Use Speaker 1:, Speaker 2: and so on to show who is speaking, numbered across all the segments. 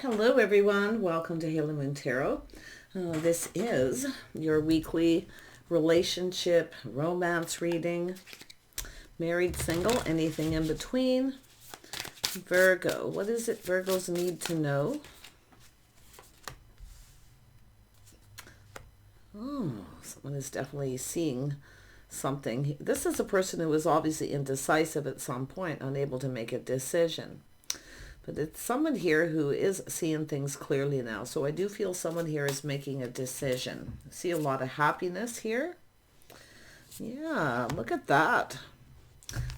Speaker 1: Hello everyone, welcome to Halo Moon Tarot. This is your weekly relationship romance reading. Married, single, anything in between. Virgo, what is it Virgos need to know? Oh, someone is definitely seeing something. This is a person who was obviously indecisive at some point, unable to make a decision. But it's someone here who is seeing things clearly now. So I do feel someone here is making a decision. I see a lot of happiness here. Yeah, look at that.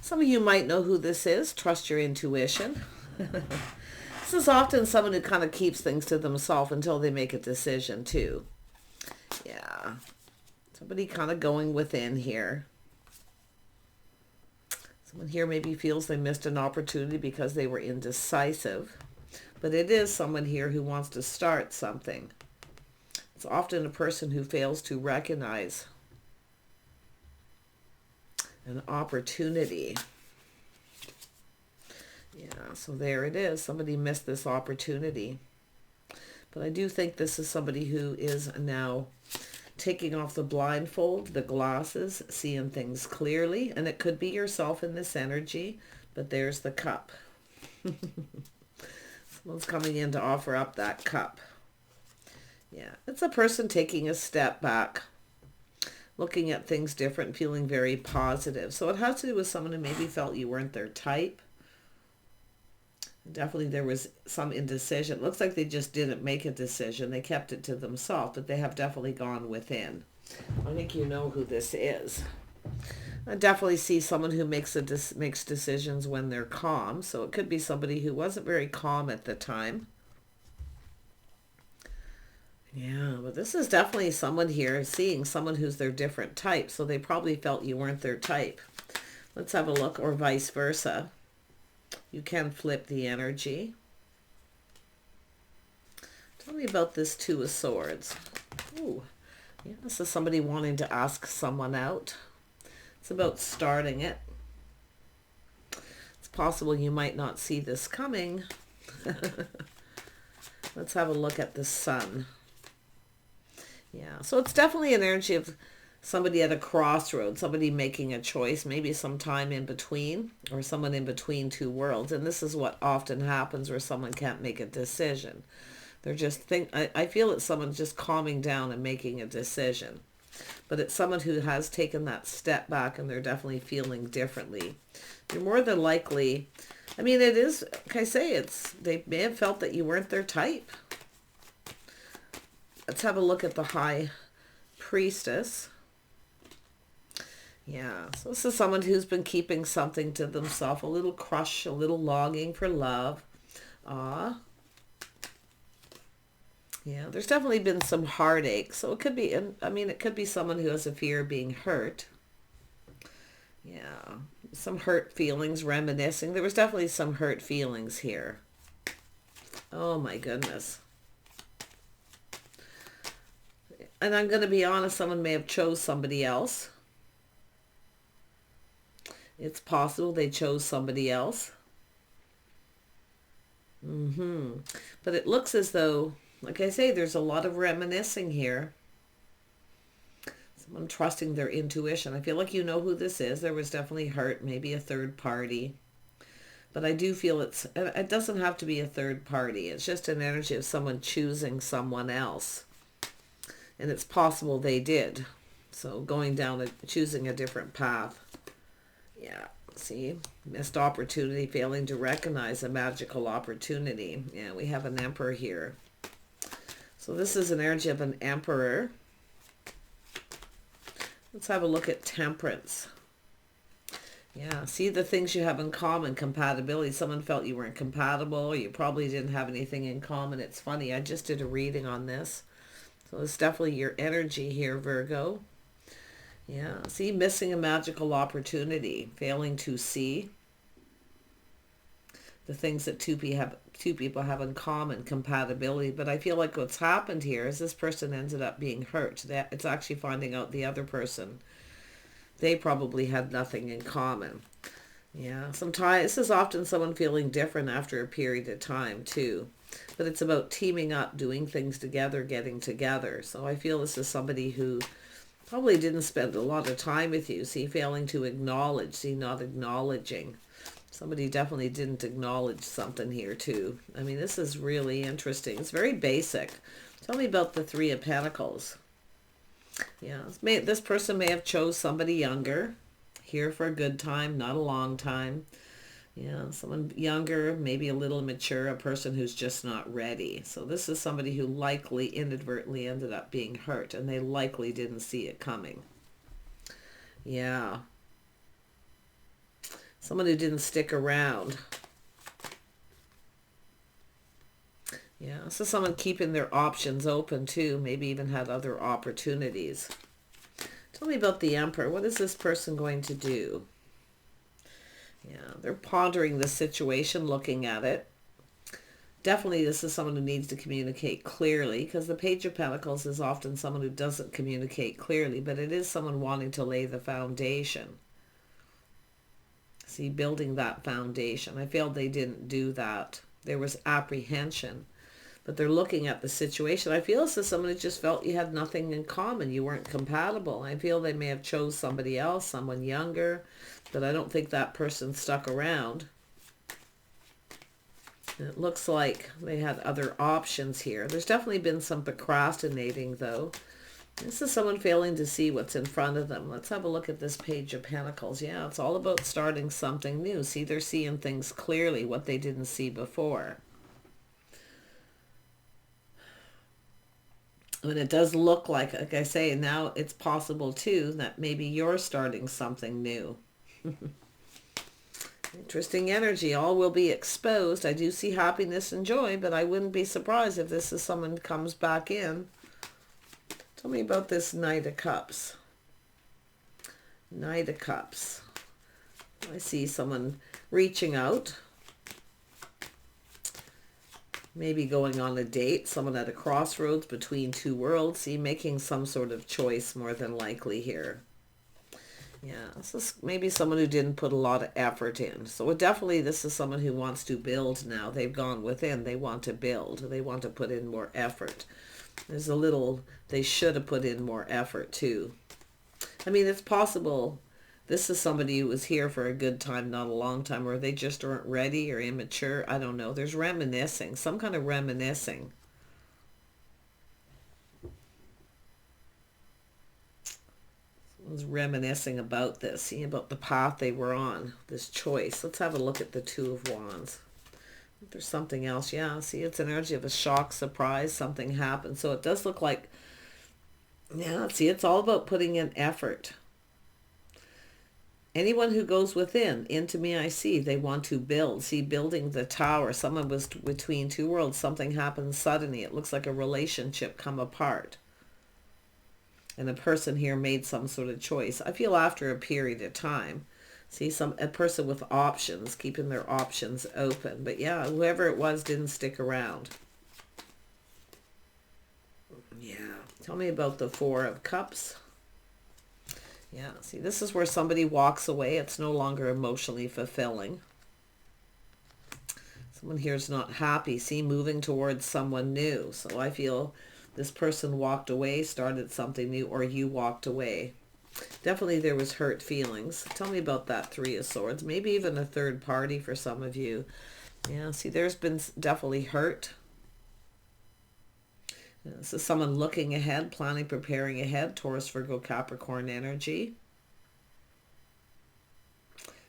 Speaker 1: Some of you might know who this is. Trust your intuition. This is often someone who kind of keeps things to themselves until they make a decision too. Yeah. Somebody kind of going within here. Someone here maybe feels they missed an opportunity because they were indecisive. But it is someone here who wants to start something. It's often a person who fails to recognize an opportunity. Yeah, so there it is. Somebody missed this opportunity. But I do think this is somebody who is now taking off the blindfold, the glasses, seeing things clearly. And it could be yourself in this energy, but there's the cup. Someone's coming in to offer up that cup. Yeah, it's a person taking a step back, looking at things different, feeling very positive. So it has to do with someone who maybe felt you weren't their type. Definitely there was some indecision. It looks like they just didn't make a decision. They kept it to themselves, but they have definitely gone within. I think you know who this is. I definitely see someone who makes decisions when they're calm. So it could be somebody who wasn't very calm at the time. Yeah, but this is definitely someone here seeing someone who's their different type. So they probably felt you weren't their type. Let's have a look, or vice versa. You can flip the energy. Tell me about this Two of Swords. Ooh, yeah, this is somebody wanting to ask someone out. It's about starting it. It's possible you might not see this coming. Let's have a look at the Sun. Yeah, so it's definitely an energy of somebody at a crossroads, somebody making a choice, maybe some time in between, or someone in between two worlds. And this is what often happens where someone can't make a decision. They're just I feel it's someone just calming down and making a decision. But it's someone who has taken that step back and they're definitely feeling differently. You're more than likely, I mean, it is, like I say, they may have felt that you weren't their type. Let's have a look at the High Priestess. Yeah, so this is someone who's been keeping something to themselves, a little crush, a little longing for love. Yeah, there's definitely been some heartache. So it could be, I mean, it could be someone who has a fear of being hurt. Yeah, some hurt feelings, reminiscing. There was definitely some hurt feelings here. Oh my goodness. And I'm going to be honest, someone may have chose somebody else. It's possible they chose somebody else. But it looks as though, like I say, there's a lot of reminiscing here. Someone trusting their intuition. I feel like you know who this is. There was definitely hurt, maybe a third party. But I do feel it doesn't have to be a third party. It's just an energy of someone choosing someone else. And it's possible they did. So going down, choosing a different path. Yeah, see, missed opportunity, failing to recognize a magical opportunity. Yeah, we have an Emperor here. So this is an energy of an Emperor. Let's have a look at Temperance. Yeah, see the things you have in common, compatibility. Someone felt you weren't compatible, or you probably didn't have anything in common. It's funny, I just did a reading on this. So it's definitely your energy here, Virgo. Yeah, see, missing a magical opportunity, failing to see the things that two people have in common, compatibility. But I feel like what's happened here is this person ended up being hurt. That it's actually finding out the other person, they probably had nothing in common. Yeah, sometimes this is often someone feeling different after a period of time too. But it's about teaming up, doing things together, getting together. So I feel this is somebody who probably didn't spend a lot of time with you. See, failing to acknowledge, see, not acknowledging. Somebody definitely didn't acknowledge something here too. I mean, this is really interesting. It's very basic. Tell me about the Three of Pentacles. Yeah, this person may have chose somebody younger, here for a good time, not a long time. Yeah, someone younger, maybe a little mature, a person who's just not ready. So this is somebody who likely inadvertently ended up being hurt, and they likely didn't see it coming. Yeah. Someone who didn't stick around. Yeah, so someone keeping their options open too, maybe even had other opportunities. Tell me about the Emperor. What is this person going to do? Yeah, they're pondering the situation, looking at it. Definitely this is someone who needs to communicate clearly, because the Page of Pentacles is often someone who doesn't communicate clearly, but it is someone wanting to lay the foundation. See, building that foundation. I feel they didn't do that. There was apprehension, but they're looking at the situation. I feel this is someone who just felt you had nothing in common. You weren't compatible. I feel they may have chose somebody else, someone younger, but I don't think that person stuck around. And it looks like they had other options here. There's definitely been some procrastinating, though. This is someone failing to see what's in front of them. Let's have a look at this Page of Pentacles. Yeah, it's all about starting something new. See, they're seeing things clearly, what they didn't see before. And it does look like I say, now it's possible, too, that maybe you're starting something new. Interesting energy. All will be exposed. I do see happiness and joy, but I wouldn't be surprised if this is someone who comes back in. Tell me about this Knight of Cups. Knight of Cups. I see someone reaching out. Maybe going on a date. Someone at a crossroads between two worlds. See, making some sort of choice more than likely here. Yeah, this is maybe someone who didn't put a lot of effort in. So definitely this is someone who wants to build now. They've gone within. They want to build. They want to put in more effort. There's a little, they should have put in more effort too. I mean, it's possible this is somebody who was here for a good time, not a long time, or they just weren't ready or immature. I don't know. There's reminiscing, some kind of reminiscing. Was reminiscing about this, see, about the path they were on, this choice. Let's have a look at the Two of Wands. There's something else. Yeah, see, it's an energy of a shock, surprise, something happened. So it does look like, yeah, see, it's all about putting in effort. Anyone who goes within, into me I see, they want to build. See, building the tower. Someone was between two worlds. Something happened suddenly. It looks like a relationship come apart. And the person here made some sort of choice. I feel after a period of time. See, a person with options, keeping their options open. But yeah, whoever it was didn't stick around. Yeah. Tell me about the Four of Cups. Yeah, see, this is where somebody walks away. It's no longer emotionally fulfilling. Someone here is not happy. See, moving towards someone new. So I feel this person walked away, started something new, or you walked away. Definitely there was hurt feelings. Tell me about that Three of Swords. Maybe even a third party for some of you. Yeah, see, there's been definitely hurt. This is someone looking ahead, planning, preparing ahead. Taurus, Virgo, Capricorn energy.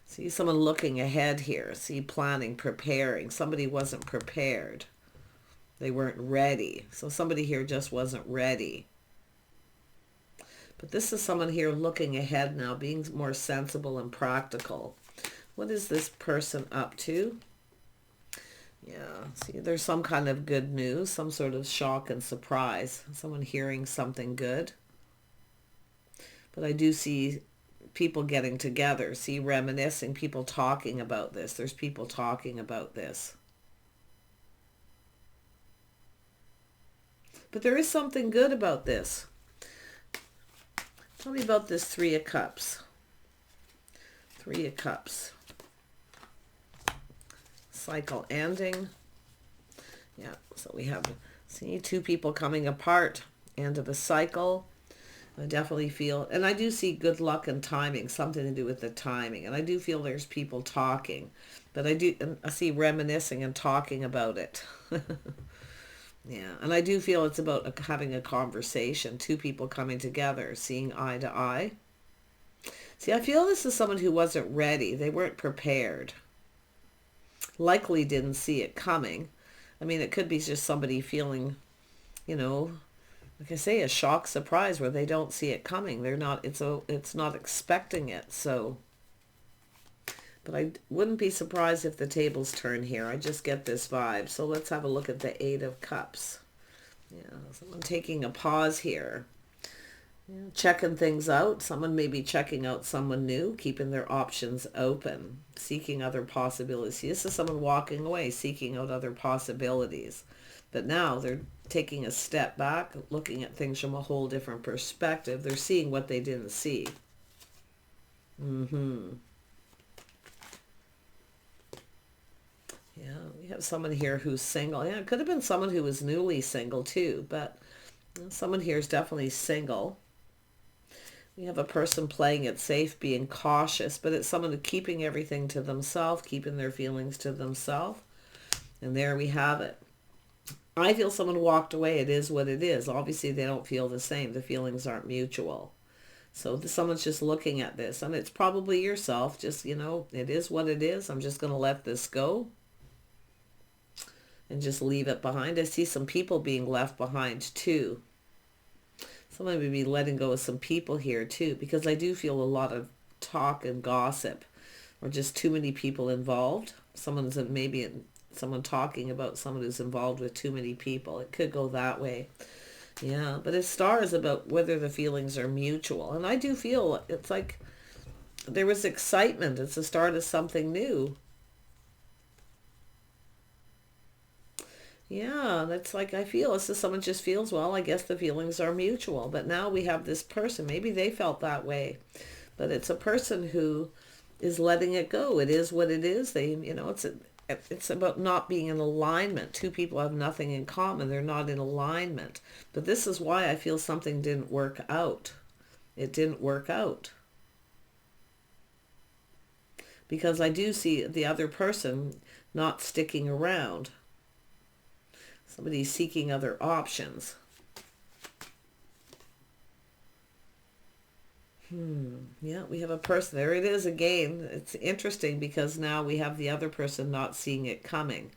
Speaker 1: See, someone looking ahead here. See, planning, preparing. Somebody wasn't prepared. They weren't ready. So somebody here just wasn't ready. But this is someone here looking ahead now, being more sensible and practical. What is this person up to? Yeah, see, there's some kind of good news, some sort of shock and surprise. Someone hearing something good. But I do see people getting together. See, reminiscing, people talking about this. There's people talking about this. But there is something good about this. Tell me about this Three of Cups. Three of Cups. Cycle ending. Yeah, so we have, see, two people coming apart, end of a cycle. I definitely feel, and I do see good luck and timing, something to do with the timing. And I do feel there's people talking, but I see reminiscing and talking about it. Yeah, and I do feel it's about having a conversation, two people coming together, seeing eye to eye. See, I feel this is someone who wasn't ready. They weren't prepared. Likely didn't see it coming. I mean, it could be just somebody feeling, you know, like I say, a shock surprise where they don't see it coming. They're not, it's not expecting it. So, but I wouldn't be surprised if the tables turn here. I just get this vibe. So let's have a look at the Eight of Cups. Yeah, someone taking a pause here. Yeah, checking things out. Someone may be checking out someone new, keeping their options open, seeking other possibilities. This is someone walking away, seeking out other possibilities. But now they're taking a step back, looking at things from a whole different perspective. They're seeing what they didn't see. Yeah, we have someone here who's single. Yeah, it could have been someone who was newly single too, but someone here is definitely single. We have a person playing it safe, being cautious, but it's someone keeping everything to themselves, keeping their feelings to themselves. And there we have it. I feel someone walked away. It is what it is. Obviously, they don't feel the same. The feelings aren't mutual. So someone's just looking at this, and it's probably yourself. Just, it is what it is. I'm just going to let this go and just leave it behind. I see some people being left behind too. Someone would be letting go of some people here too, because I do feel a lot of talk and gossip, or just too many people involved. Someone talking about someone who's involved with too many people. It could go that way. Yeah, but it stars about whether the feelings are mutual. And I do feel it's like there was excitement. It's the start of something new. Yeah, that's like I feel. It's just someone just feels, well, I guess the feelings are mutual. But now we have this person. Maybe they felt that way. But it's a person who is letting it go. It is what it is. It's about not being in alignment. Two people have nothing in common. They're not in alignment. But this is why I feel something didn't work out. It didn't work out. Because I do see the other person not sticking around. Somebody's seeking other options. Yeah, we have a person. There it is again. It's interesting because now we have the other person not seeing it coming.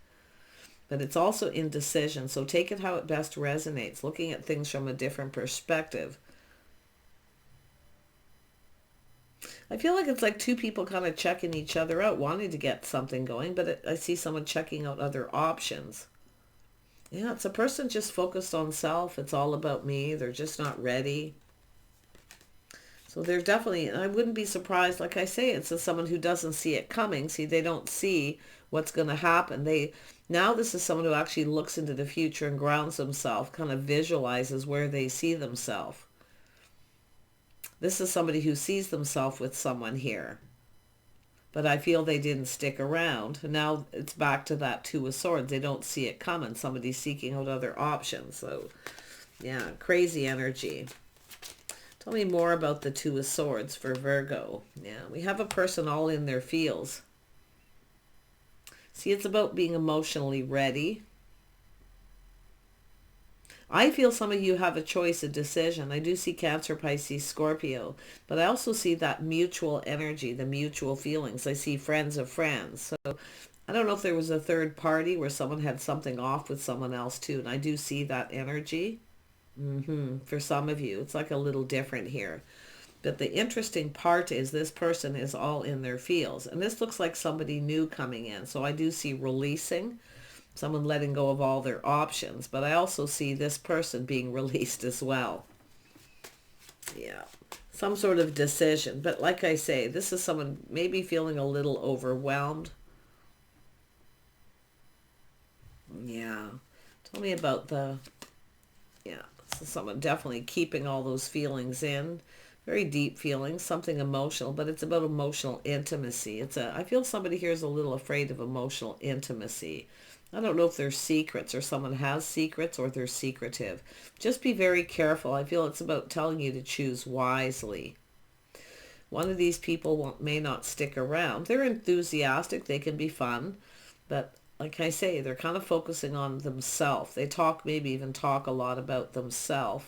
Speaker 1: But it's also indecision. So take it how it best resonates. Looking at things from a different perspective. I feel like it's like two people kind of checking each other out, wanting to get something going. But I see someone checking out other options. Yeah, it's a person just focused on self. It's all about me. They're just not ready. So they're definitely, and I wouldn't be surprised, like I say, it's someone who doesn't see it coming. See, they don't see what's going to happen. Now this is someone who actually looks into the future and grounds themselves, kind of visualizes where they see themselves. This is somebody who sees themselves with someone here. But I feel they didn't stick around. Now it's back to that Two of Swords. They don't see it coming. Somebody's seeking out other options. So, yeah, crazy energy. Tell me more about the Two of Swords for Virgo. Yeah, we have a person all in their feels. See, it's about being emotionally ready. I feel some of you have a choice, a decision. I do see Cancer, Pisces, Scorpio, but I also see that mutual energy, the mutual feelings. I see friends of friends. So I don't know if there was a third party where someone had something off with someone else too, and I do see that energy. For some of you, it's like a little different here. But the interesting part is this person is all in their feels, and this looks like somebody new coming in. So I do see releasing. Someone letting go of all their options. But I also see this person being released as well. Yeah. Some sort of decision. But like I say, this is someone maybe feeling a little overwhelmed. Yeah. Tell me about so someone definitely keeping all those feelings in. Very deep feelings, something emotional, but it's about emotional intimacy. I feel somebody here is a little afraid of emotional intimacy. I don't know if they're secrets or someone has secrets or they're secretive. Just be very careful. I feel it's about telling you to choose wisely. One of these people may not stick around. They're enthusiastic. They can be fun. But like I say, they're kind of focusing on themselves. They talk, maybe even talk a lot about themselves.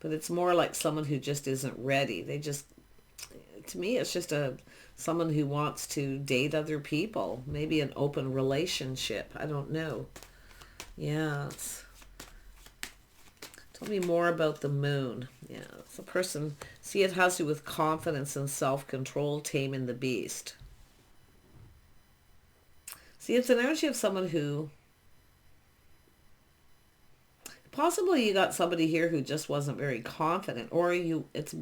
Speaker 1: But it's more like someone who just isn't ready. They just, to me, it's just someone who wants to date other people. Maybe an open relationship. I don't know. Yeah. Tell me more about the moon. Yeah, it's a person. See, it has to do with confidence and self-control, taming the beast. See, it's an energy of someone who, possibly you got somebody here who just wasn't very confident, or it's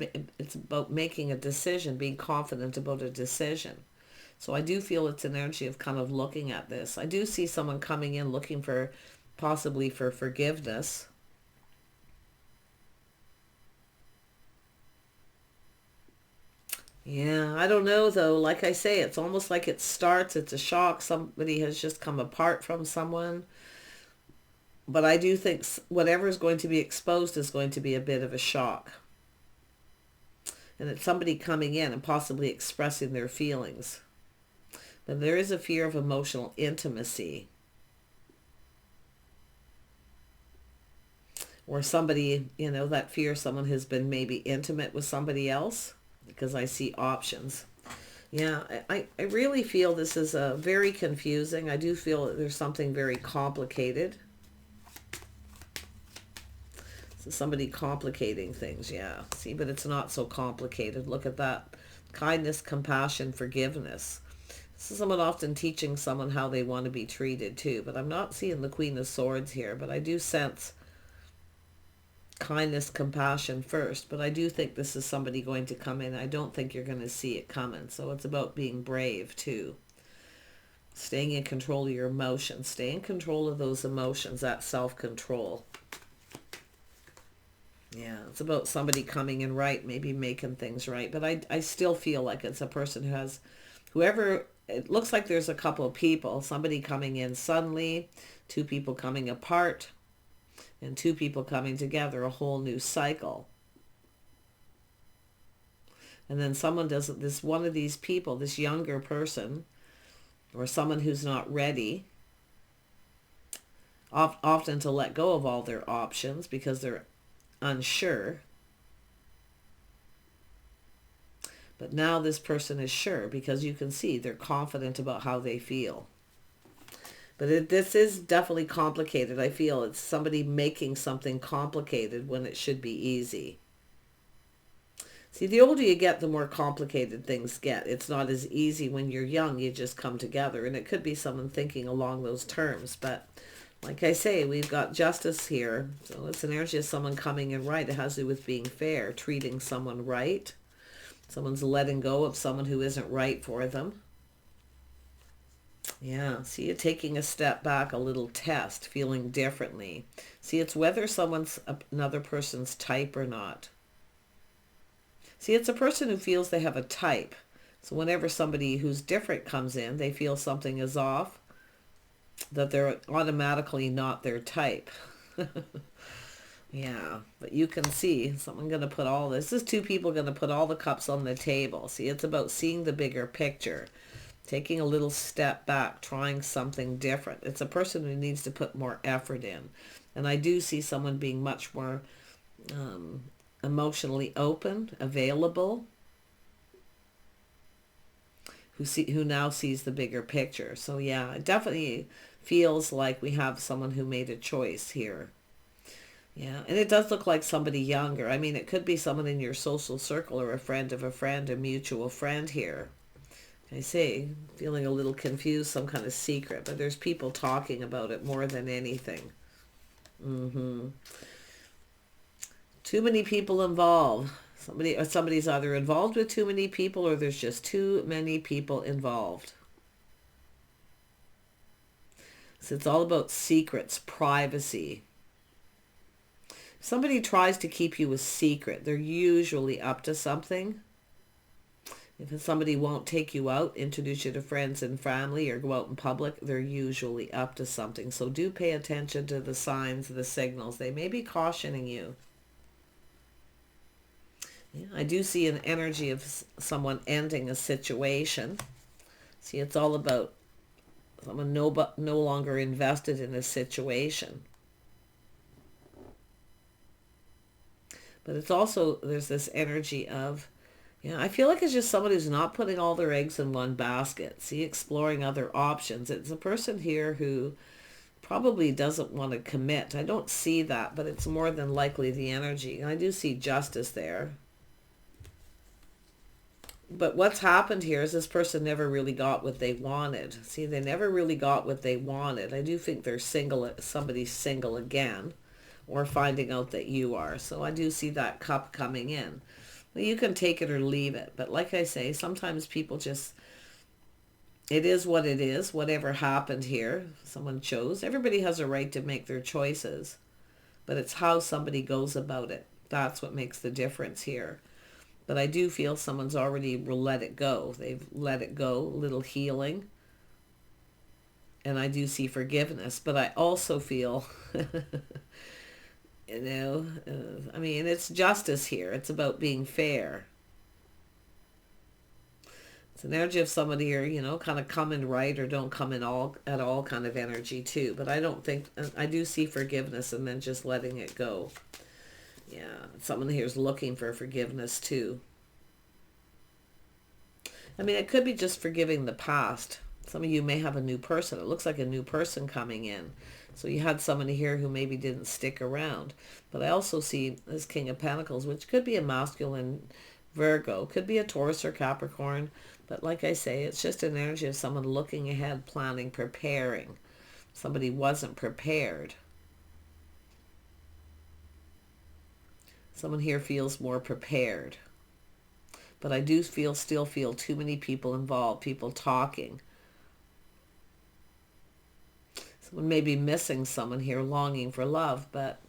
Speaker 1: about making a decision, being confident about a decision. So I do feel it's an energy of kind of looking at this. I do see someone coming in looking for, possibly for forgiveness. Yeah, I don't know though. Like I say, it's almost like it starts, it's a shock. Somebody has just come apart from someone. But I do think whatever is going to be exposed is going to be a bit of a shock. And it's somebody coming in and possibly expressing their feelings. But there is a fear of emotional intimacy. Or somebody, that fear someone has been maybe intimate with somebody else. Because I see options. Yeah, I really feel this is very confusing. I do feel that there's something very complicated. So somebody complicating things, yeah. See, but it's not so complicated. Look at that. Kindness, compassion, forgiveness. This is someone often teaching someone how they want to be treated too. But I'm not seeing the Queen of Swords here. But I do sense kindness, compassion first. But I do think this is somebody going to come in. I don't think you're going to see it coming. So it's about being brave too. Staying in control of your emotions. Stay in control of those emotions. That self-control. Yeah, it's about somebody coming in right, maybe making things right. But I still feel like it's a person who has, whoever, it looks like there's a couple of people, somebody coming in suddenly, two people coming apart, and two people coming together, a whole new cycle. And then someone does this, one of these people, this younger person, or someone who's not ready, often to let go of all their options because they're unsure. But now this person is sure because you can see they're confident about how they feel. But this is definitely complicated. I feel it's somebody making something complicated when it should be easy. See, the older you get, the more complicated things get. It's not as easy when you're young. You just come together. And it could be someone thinking along those terms. But like I say, we've got justice here. So it's an energy of someone coming in right. It has to do with being fair, treating someone right. Someone's letting go of someone who isn't right for them. Yeah, see, you're taking a step back, a little test, feeling differently. See, it's whether someone's another person's type or not. See, it's a person who feels they have a type. So whenever somebody who's different comes in, they feel something is off, that they're automatically not their type. Yeah, but you can see someone going to put all this is two people going to put all the cups on the table. See, it's about seeing the bigger picture, taking a little step back, trying something different. It's a person who needs to put more effort in. And I do see someone being much more emotionally open, available, who now sees the bigger picture. So yeah, it definitely feels like we have someone who made a choice here. Yeah, and it does look like somebody younger. I mean, it could be someone in your social circle or a friend of a friend, a mutual friend here. I say, feeling a little confused, some kind of secret, but there's people talking about it more than anything. Too many people involved. Somebody's either involved with too many people or there's just too many people involved. So it's all about secrets, privacy. If somebody tries to keep you a secret, they're usually up to something. If somebody won't take you out, introduce you to friends and family, or go out in public, they're usually up to something. So do pay attention to the signs, the signals. They may be cautioning you. Yeah, I do see an energy of someone ending a situation. See, it's all about someone no longer invested in a situation. But it's also, there's this energy of, I feel like it's just somebody who's not putting all their eggs in one basket. See, exploring other options. It's a person here who probably doesn't want to commit. I don't see that, but it's more than likely the energy. And I do see justice there. But what's happened here is this person never really got what they wanted. See, they never really got what they wanted. I do think they're single, somebody's single again, or finding out that you are. So I do see that cup coming in. Well, you can take it or leave it. But like I say, sometimes people just, it is what it is. Whatever happened here, someone chose. Everybody has a right to make their choices. But it's how somebody goes about it. That's what makes the difference here. But I do feel someone's already let it go. They've let it go, a little healing. And I do see forgiveness. But I also feel, I mean, it's justice here. It's about being fair. It's an energy of somebody here, kind of come in right or don't come in at all kind of energy too. But I don't think, I do see forgiveness and then just letting it go. Yeah, someone here is looking for forgiveness too. I mean, it could be just forgiving the past. Some of you may have a new person. It looks like a new person coming in. So you had somebody here who maybe didn't stick around. But I also see this King of Pentacles, which could be a masculine Virgo. Could be a Taurus or Capricorn. But like I say, it's just an energy of someone looking ahead, planning, preparing. Somebody wasn't prepared. Someone here feels more prepared. But I do still feel too many people involved, people talking. Someone may be missing someone here, longing for love, but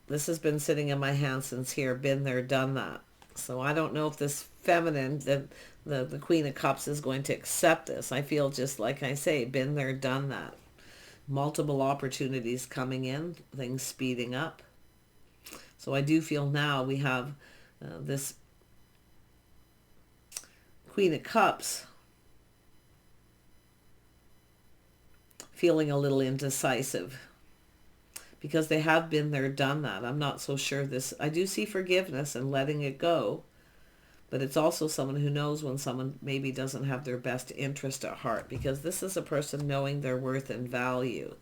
Speaker 1: this has been sitting in my hand since here, been there, done that. So I don't know if this feminine, the Queen of Cups, is going to accept this. I feel just like I say, been there, done that. Multiple opportunities coming in, things speeding up. So I do feel now we have this Queen of Cups feeling a little indecisive because they have been there, done that. I'm not so sure this, I do see forgiveness and letting it go, but it's also someone who knows when someone maybe doesn't have their best interest at heart, because this is a person knowing their worth and value.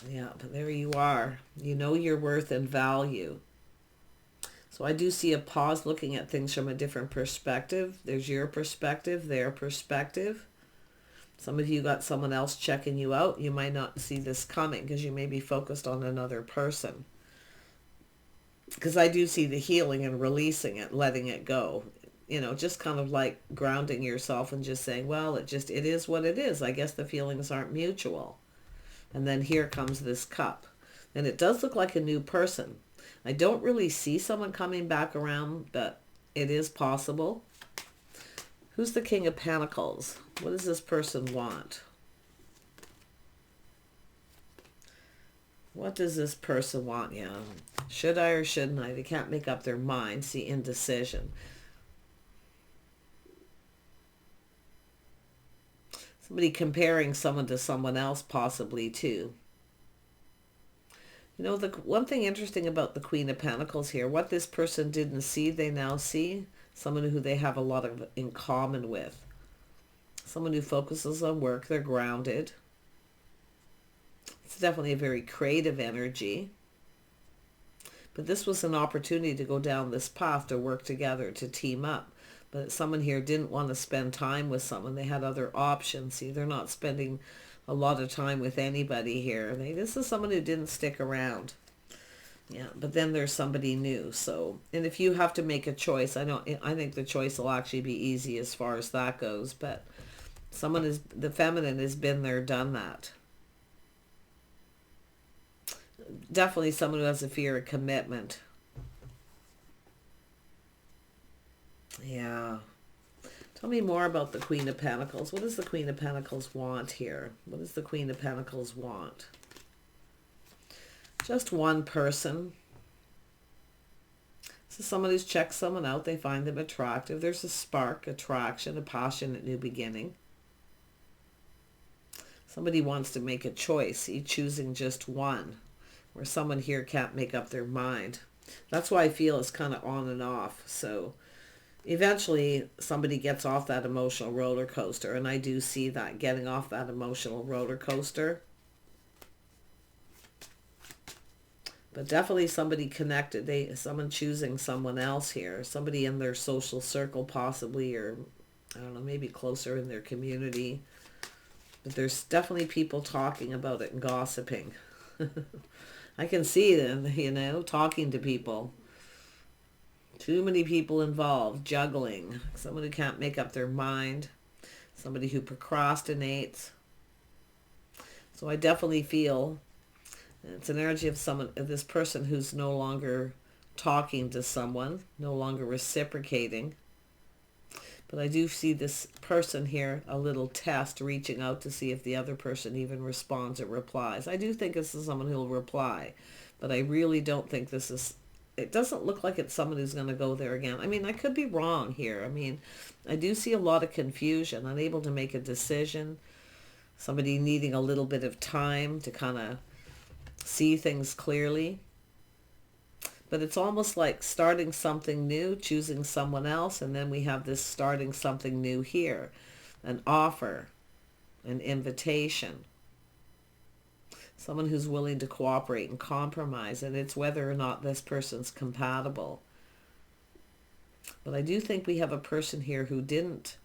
Speaker 1: Yeah, but there you are. You know your worth and value. So I do see a pause, looking at things from a different perspective. There's your perspective, their perspective. Some of you got someone else checking you out. You might not see this coming because you may be focused on another person. Because I do see the healing and releasing it, letting it go. Just kind of like grounding yourself and just saying, well, it is what it is. I guess the feelings aren't mutual. And then here comes this cup. And it does look like a new person. I don't really see someone coming back around, but it is possible. Who's the King of Pentacles? What does this person want? What does this person want? Yeah. Should I or shouldn't I? They can't make up their mind. See, indecision. Somebody comparing someone to someone else possibly too. The one thing interesting about the Queen of Pentacles here, what this person didn't see, they now see. Someone who they have a lot of in common with. Someone who focuses on work, they're grounded. It's definitely a very creative energy. But this was an opportunity to go down this path, to work together, to team up. But someone here didn't want to spend time with someone. They had other options. See, they're not spending a lot of time with anybody here. This is someone who didn't stick around. Yeah, but then there's somebody new. So, and if you have to make a choice, I think the choice will actually be easy as far as that goes. But the feminine has been there, done that. Definitely someone who has a fear of commitment. Yeah. Tell me more about the Queen of Pentacles. What does the Queen of Pentacles want here? What does the Queen of Pentacles want? Just one person. This is someone who's checked someone out. They find them attractive. There's a spark, attraction, a passionate new beginning. Somebody wants to make a choice, each choosing just one, where someone here can't make up their mind. That's why I feel it's kind of on and off. So eventually somebody gets off that emotional roller coaster, and I do see that, getting off that emotional roller coaster. But definitely somebody connected, someone choosing someone else here, somebody in their social circle possibly, or I don't know, maybe closer in their community. But there's definitely people talking about it and gossiping. I can see them, you know, talking to people. Too many people involved, juggling. Someone who can't make up their mind. Somebody who procrastinates. So I definitely feel it's an energy of someone, of this person who's no longer talking to someone, no longer reciprocating. But I do see this person here, a little test, reaching out to see if the other person even responds or replies. I do think this is someone who will reply, but I really don't think this is, it doesn't look like it's someone who's going to go there again. I mean, I could be wrong here. I mean, I do see a lot of confusion, unable to make a decision, somebody needing a little bit of time to kind of see things clearly. But it's almost like starting something new, choosing someone else, and then we have this starting something new here. An offer, an invitation. Someone who's willing to cooperate and compromise, and it's whether or not this person's compatible. But I do think we have a person here who didn't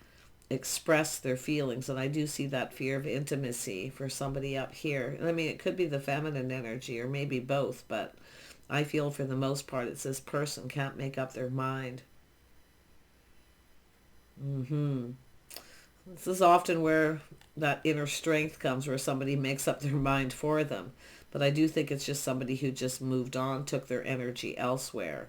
Speaker 1: express their feelings, and I do see that fear of intimacy for somebody up here. And I mean, it could be the feminine energy or maybe both, but I feel for the most part it's this person can't make up their mind. This is often where that inner strength comes, where somebody makes up their mind for them. But I do think it's just somebody who just moved on, took their energy elsewhere.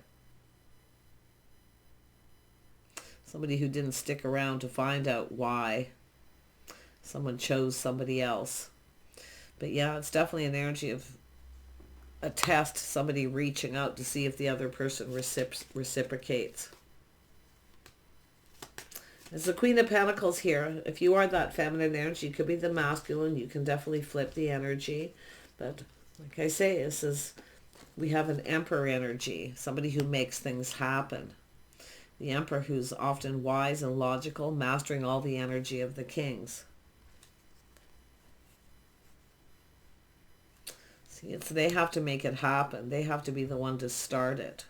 Speaker 1: Somebody who didn't stick around to find out why someone chose somebody else. But yeah, it's definitely an energy of a test, somebody reaching out to see if the other person reciprocates. As the Queen of Pentacles here, if you are that feminine energy, you could be the masculine, you can definitely flip the energy. But like I say, we have an Emperor energy, somebody who makes things happen. The Emperor, who's often wise and logical, mastering all the energy of the kings. See, they have to make it happen. They have to be the one to start it.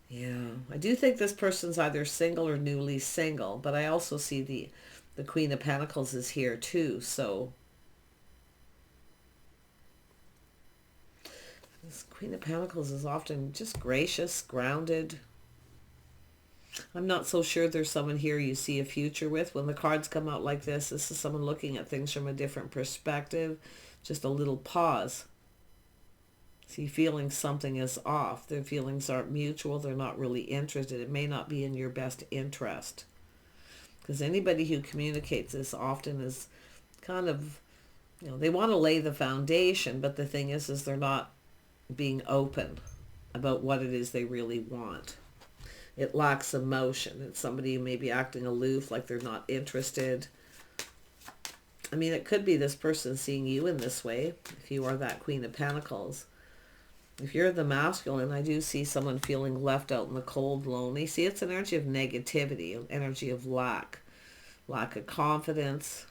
Speaker 1: Yeah, I do think this person's either single or newly single, but I also see the Queen of Pentacles is here too, so this Queen of Pentacles is often just gracious, grounded. I'm not so sure there's someone here you see a future with. When the cards come out like this is someone looking at things from a different perspective. Just a little pause. See, feeling something is off. Their feelings aren't mutual. They're not really interested. It may not be in your best interest. Because anybody who communicates this often is kind of, they want to lay the foundation, but the thing is they're not being open about what it is they really want. It lacks emotion. It's somebody who may be acting aloof, like they're not interested. I mean, it could be this person seeing you in this way, if you are that Queen of Pentacles. If you're the masculine, I do see someone feeling left out in the cold, lonely. See, it's an energy of negativity, an energy of lack of confidence.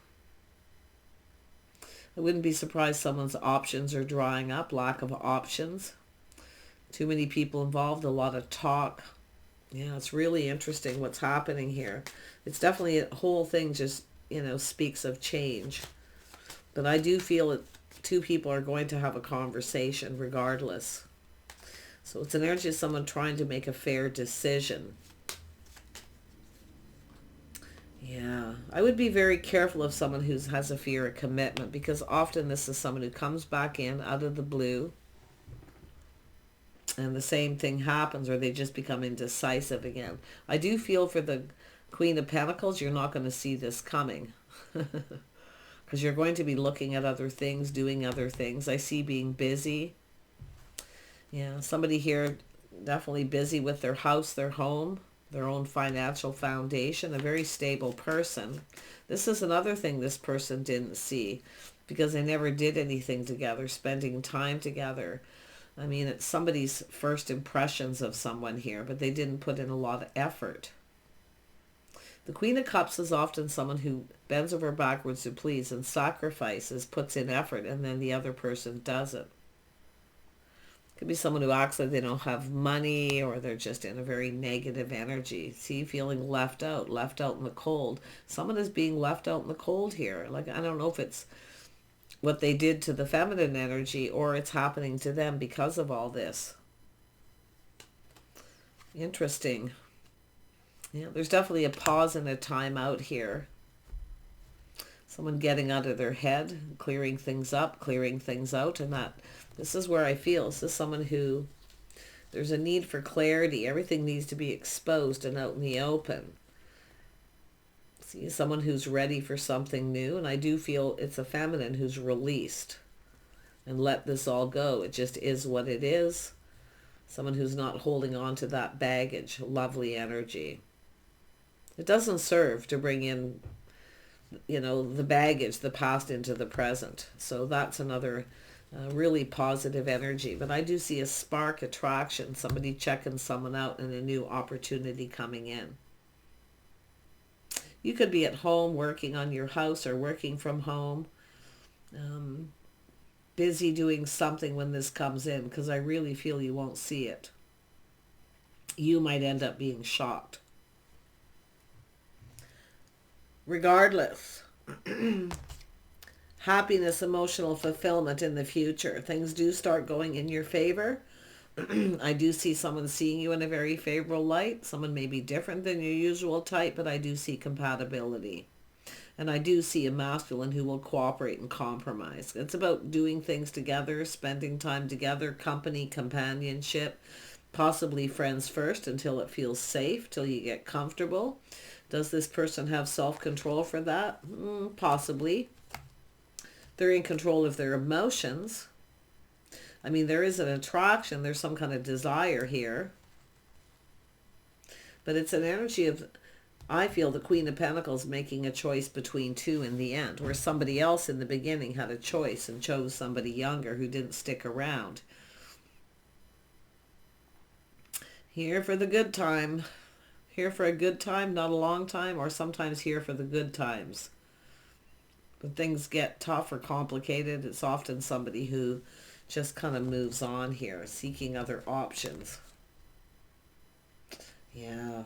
Speaker 1: I wouldn't be surprised someone's options are drying up, lack of options. Too many people involved, a lot of talk. Yeah, it's really interesting what's happening here. It's definitely a whole thing just, speaks of change. But I do feel that two people are going to have a conversation regardless. So it's an energy of someone trying to make a fair decision. Yeah, I would be very careful of someone who has a fear of commitment, because often this is someone who comes back in out of the blue and the same thing happens, or they just become indecisive again. I do feel for the Queen of Pentacles, you're not going to see this coming. Because you're going to be looking at other things, doing other things. I see being busy. Yeah, somebody here definitely busy with their house, their home, their own financial foundation, a very stable person. This is another thing this person didn't see, because they never did anything together, spending time together. I mean, it's somebody's first impressions of someone here, but they didn't put in a lot of effort. The Queen of Cups is often someone who bends over backwards to please and sacrifices, puts in effort, and then the other person doesn't. Could be someone who acts like they don't have money, or they're just in a very negative energy. See, feeling left out in the cold. Someone is being left out in the cold here. Like, I don't know if it's what they did to the feminine energy, or it's happening to them because of all this. Interesting. Yeah, there's definitely a pause and a time out here. Someone getting out of their head, clearing things up, clearing things out, and that this is where I feel this is someone who there's a need for clarity. Everything needs to be exposed and out in the open. See, someone who's ready for something new, and I do feel it's a feminine who's released and let this all go. It just is what it is. Someone who's not holding on to that baggage, lovely energy. It doesn't serve to bring in, the baggage, the past into the present. So that's another really positive energy. But I do see a spark, attraction, somebody checking someone out, and a new opportunity coming in. You could be at home working on your house or working from home, busy doing something when this comes in, because I really feel you won't see it. You might end up being shocked. Regardless, happiness, emotional fulfillment in the future. Things do start going in your favor. I do see someone seeing you in a very favorable light. Someone may be different than your usual type, but I do see compatibility. And I do see a masculine who will cooperate and compromise. It's about doing things together, spending time together, company, companionship, possibly friends first until it feels safe, till you get comfortable. Does this person have self-control for that? Possibly. They're in control of their emotions. I mean, there is an attraction. There's some kind of desire here. But it's an energy of, I feel, the Queen of Pentacles making a choice between two in the end, where somebody else in the beginning had a choice and chose somebody younger who didn't stick around. Here for the good time. Here for a good time, not a long time, or sometimes here for the good times. When things get tough or complicated, it's often somebody who just kind of moves on here, seeking other options. Yeah.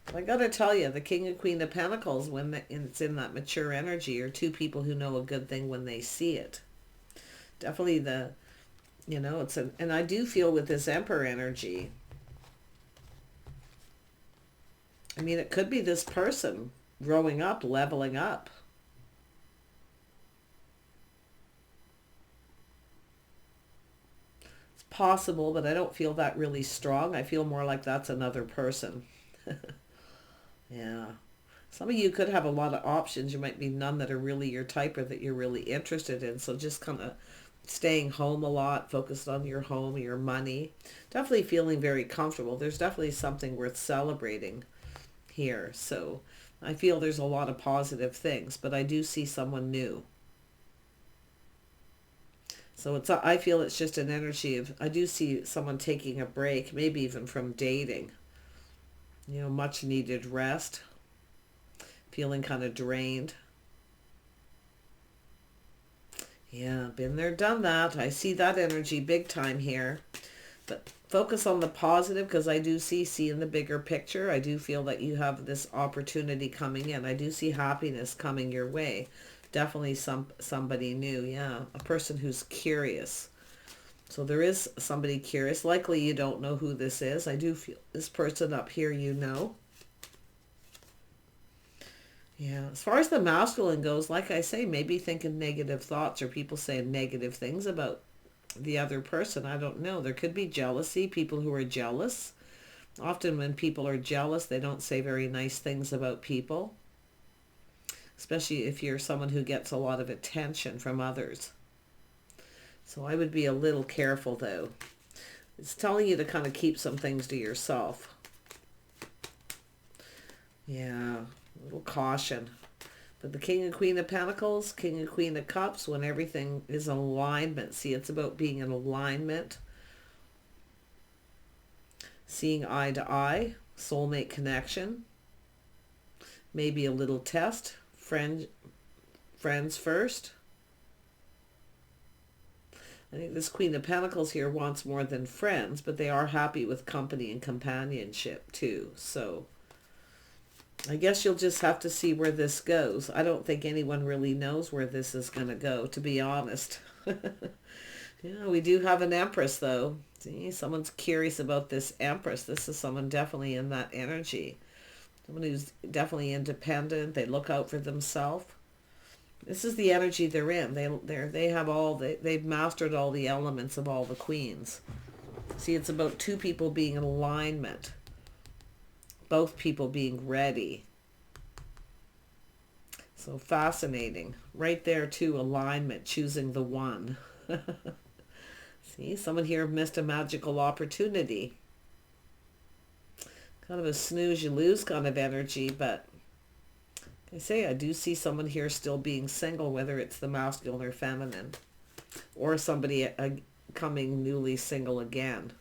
Speaker 1: But I got to tell you, the King and Queen of Pentacles, when it's in that mature energy, are two people who know a good thing when they see it. Definitely and I do feel with this Emperor energy, I mean, it could be this person growing up, leveling up. It's possible, but I don't feel that really strong. I feel more like that's another person. Yeah. Some of you could have a lot of options. You might be none that are really your type or that you're really interested in. So just kind of staying home a lot, focused on your home, your money. Definitely feeling very comfortable. There's definitely something worth celebrating here. So I feel there's a lot of positive things, but I do see someone new. So I feel it's just an energy of, I do see someone taking a break, maybe even from dating. Much needed rest, feeling kind of drained. Yeah, been there, done that. I see that energy big time here. But focus on the positive, because I do see in the bigger picture. I do feel that you have this opportunity coming in. I do see happiness coming your way. Definitely somebody new, yeah. A person who's curious. So there is somebody curious. Likely you don't know who this is. I do feel this person up here, Yeah, as far as the masculine goes, like I say, maybe thinking negative thoughts or people saying negative things about the other person. I don't know. There could be jealousy, people who are jealous. Often when people are jealous, they don't say very nice things about people, especially if you're someone who gets a lot of attention from others. So I would be a little careful though. It's telling you to kind of keep some things to yourself. Yeah, a little caution. But the King and Queen of Pentacles, King and Queen of Cups, when everything is in alignment. See, it's about being in alignment. Seeing eye to eye, soulmate connection. Maybe a little test. Friends first. I think this Queen of Pentacles here wants more than friends, but they are happy with company and companionship too. So I guess you'll just have to see where this goes. I don't think anyone really knows where this is going to go, to be honest. Yeah, we do have an Empress though. See, someone's curious about this Empress. This is someone definitely in that energy. Someone who's definitely independent. They look out for themselves. This is the energy they're in. They've mastered all the elements of all the queens. See, it's about two people being in alignment. Both people being ready. So fascinating. Right there too, alignment, choosing the one. See, someone here missed a magical opportunity. Kind of a snooze you lose kind of energy, but I do see someone here still being single, whether it's the masculine or feminine, or somebody coming newly single again.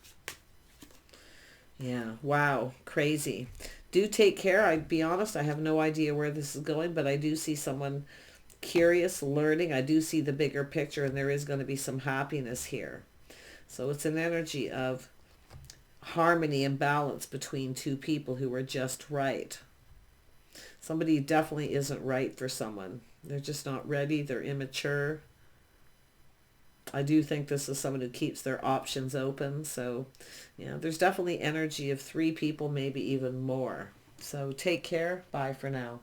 Speaker 1: Yeah, wow, crazy. Do take care. I'd be honest, I have no idea where this is going, but I do see someone curious, learning. I do see the bigger picture, and there is going to be some happiness here. So it's an energy of harmony and balance between two people who are just right. Somebody definitely isn't right for someone. They're just not ready. They're immature. I do think this is someone who keeps their options open. So, yeah, there's definitely energy of three people, maybe even more. So take care. Bye for now.